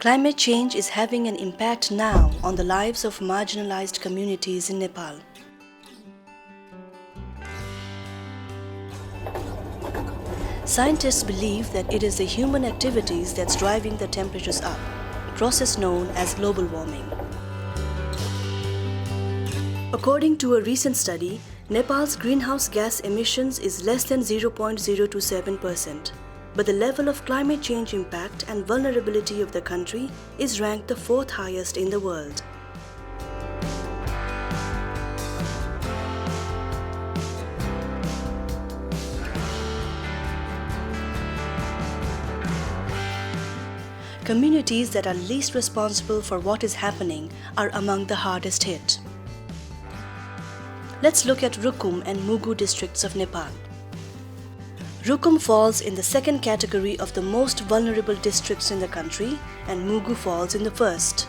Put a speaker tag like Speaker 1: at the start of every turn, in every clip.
Speaker 1: Climate change is having an impact now on the lives of marginalized communities in Nepal. Scientists believe that it is the human activities that's driving the temperatures up, a process known as global warming. According to a recent study, Nepal's greenhouse gas emissions is less than 0.027%, but the level of climate change impact and vulnerability of the country is ranked the fourth highest in the world. Communities that are least responsible for what is happening are among the hardest hit. Let's look at Rukum and Mugu districts of Nepal. Rukum falls in the second category of the most vulnerable districts in the country, and Mugu falls in the first.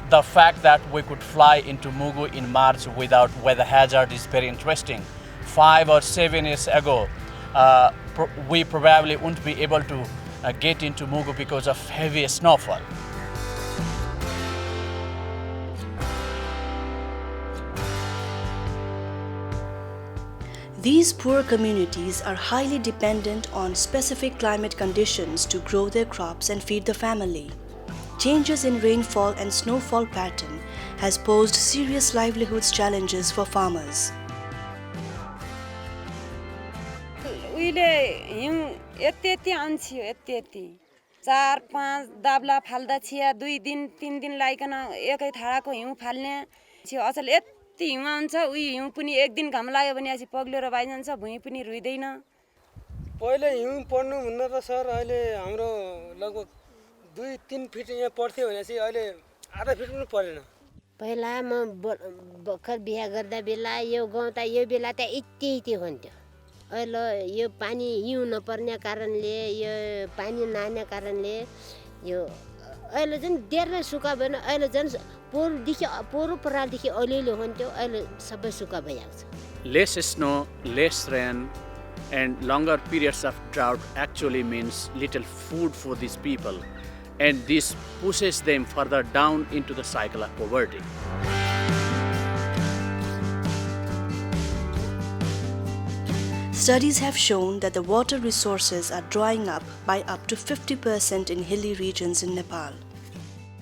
Speaker 2: The fact that we could fly into Mugu in March without weather hazard is very interesting. 5 or 7 years ago, we probably wouldn't be able to get into Mugu because of heavy snowfall.
Speaker 1: These poor communities are highly dependent on specific climate conditions to grow their crops and feed the family. Changes in rainfall and snowfall pattern has posed serious livelihoods challenges for farmers.
Speaker 3: यति आउँथ्यो यति 4-5 दाब्ला फाल्दा छिया 2 दिन 3 दिन लागिकन एकै थाडाको हिउँ फाल्ने छियो अचल यति हिउँ आउँछ उही हिउँ पनि एक दिन घाम लाग्यो भने asi पग्लेर बाइजान्छ भुइँ पनि रुइदैन
Speaker 4: पहिले हिउँ पर्नु भन्दा त सर अहिले हाम्रो लगभग 2-3 फिट यहाँ पर्थ्यो भने चाहिँ अहिले आधा फिट पनि परेन
Speaker 5: पहिला म भर्खर बिहा गर्दा बेला यो गाउँ त यो बेला त यति हुन्थ्यो अहिले यो पानी हिउँ नपर्ने कारणले यो पानी नआउने कारणले यो अहिले जन धेरै सुक्खा भएन अहिले जन पोरो परालदेखि अलिअलि हुन्थ्यो अहिले सबै सुक्खा भइहाल्छ
Speaker 2: Less snow, less rain, and longer periods of drought actually means little food for these people, and this pushes them further down into the cycle of poverty.
Speaker 1: Studies have shown that the water resources are drying up by up to 50% in hilly regions in Nepal.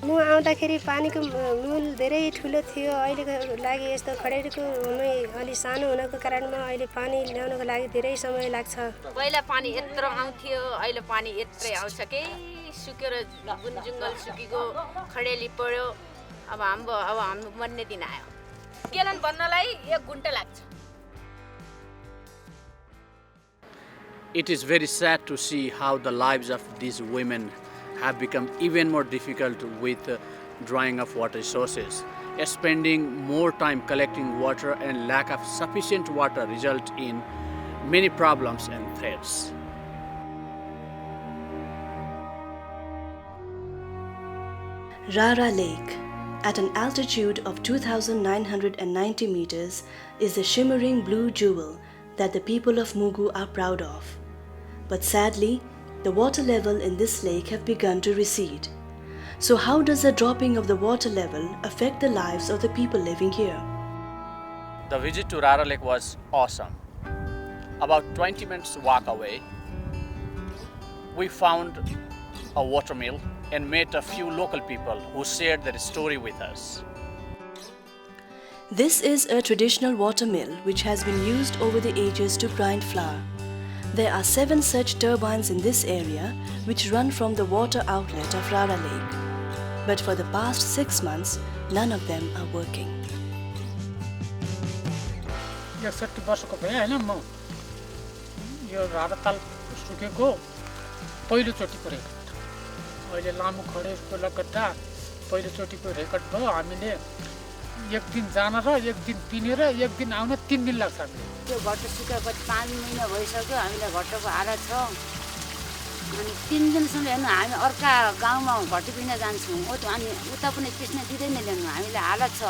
Speaker 6: म आउँदाखेरि पानीको मूल धेरै ठुलो थियो अहिलेको लागि यस्तो खडेरीको हुनै अलि सानो हुनको कारणमा अहिले पानी ल्याउनको लागि धेरै समय लाग्छ
Speaker 7: पहिला पानी यत्रो आउँथ्यो अहिले पानी यत्रै आउँछ के सुकेर बुनजुङ्गल सुकीको खडेली पर्यो अब हाम्रो मर्ने दिन आयो केलन बन्नलाई 1 घण्टा लाग्छ
Speaker 2: It is very sad to see how the lives of these women have become even more difficult with drying of water sources. Spending more time collecting water and lack of sufficient water result in many problems and threats.
Speaker 1: Rara Lake, at an altitude of 2,990 meters, is the shimmering blue jewel that the people of Mugu are proud of. But sadly, the water level in this lake have begun to recede. So how does the dropping of the water level affect the lives of the people living here?
Speaker 2: The visit to Rara Lake was awesome. About 20 minutes walk away, we found a water mill and met a few local people who shared their story with us.
Speaker 1: This is a traditional water mill which has been used over the ages to grind flour. There are 7 such turbines in this area which run from the water outlet of Rara Lake. But for the past 6 months, none of them are working.
Speaker 8: 61 वर्षको भए हैन म यो रारा ताल सुकेको पहिलो चोटीको record अहिले लामो खडेरको लगत्ता पहिलो चोटीको record भयो हामीले एक दिन जान र एक दिन पिनेर एक दिन आउन 3 दिन लाग्छ हामीले
Speaker 5: त्यो घट्टो सुकेपछि 5 महिना भइसक्यो हामीले घट्टोको हालत छ अनि 3 दिनसम्म हेर्नु हामी अर्का गाउँमा घट्टो पिन जान्छौँ अनि उता पनि त्यसमा दिँदैन ल्याउनु हामीले हालत छ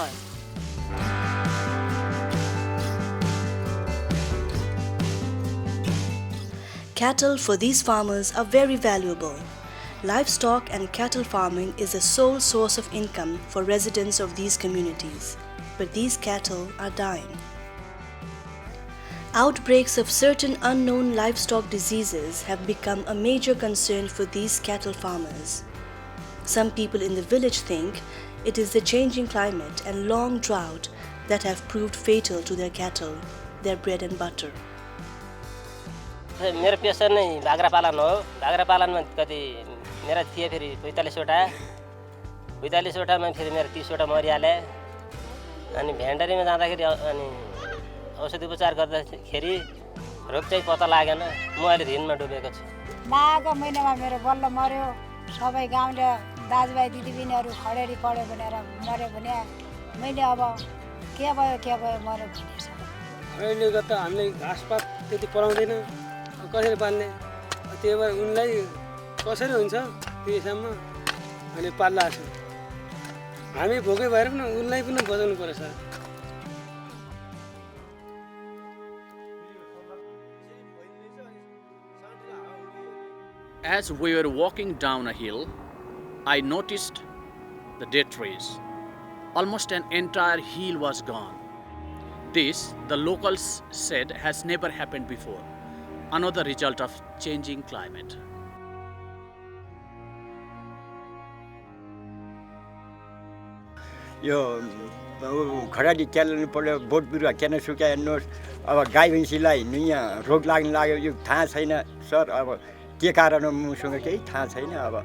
Speaker 1: Cattle for these farmers are very valuable. Livestock and cattle farming is the sole source of income for residents of these communities, but these cattle are dying. Outbreaks of certain unknown livestock diseases have become a major concern for these cattle farmers. Some people in the village think it is the changing climate and long drought that have proved fatal to their cattle, their bread and butter.
Speaker 9: मेरो पेसा नै बाख्रा पालन हो। बाख्रा पालनमा कति मेरा थिए फेरि 45 वटामा फेरि मेरो 30 वटा मरिहाले। अनि भेन्डरीमा जाँदाखेरि अनि औषधि उपचार गर्दाखेरि रोग चाहिँ पत्ता लागेन। म अहिले ऋणमा डुबेको छु।
Speaker 10: माघको महिनामा मेरो बल्ल मर्यो। सबै गाउँले दाजुभाइ दिदीबहिनीहरू खडेरी पड्यो भनेर मर्यो भने मैले अब के भयो मर्यो भन्ने छ।
Speaker 4: अहिलेको त हामीले घाँसपात त्यति पलाउँदैन, कसरी पाल्ने? त्यही भएर उनलाई कसरी हुन्छ त्यसम्म अनि पाल्ला छ। हामी भोकै भएर पनि उनलाई पनि बचाउनु पर्छ sir.
Speaker 2: As we were walking down a hill, I noticed the dead trees. Almost an entire hill was gone. This, the locals said, has never happened before. Another result of changing climate.
Speaker 11: यो खराली चल्नु पर्यो, boat बिरुवा किन सुकाइ हेर्नुहोस्। अब गाई भैँसीलाई यहाँ रोग लाग्न लाग्यो, यो थाहा छैन सर। अब के कारण हो मसँग केही थाहा छैन। अब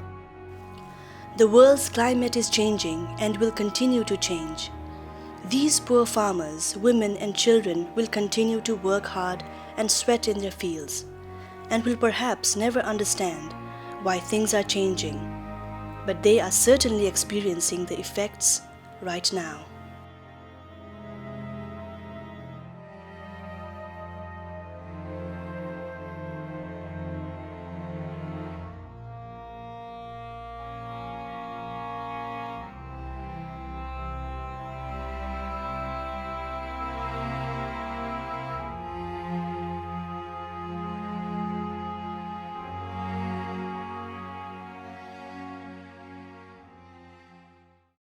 Speaker 1: The world's climate is changing and will continue to change. These poor farmers, women and children will continue to work hard and sweat in their fields, and will perhaps never understand why things are changing. But they are certainly experiencing the effects right now.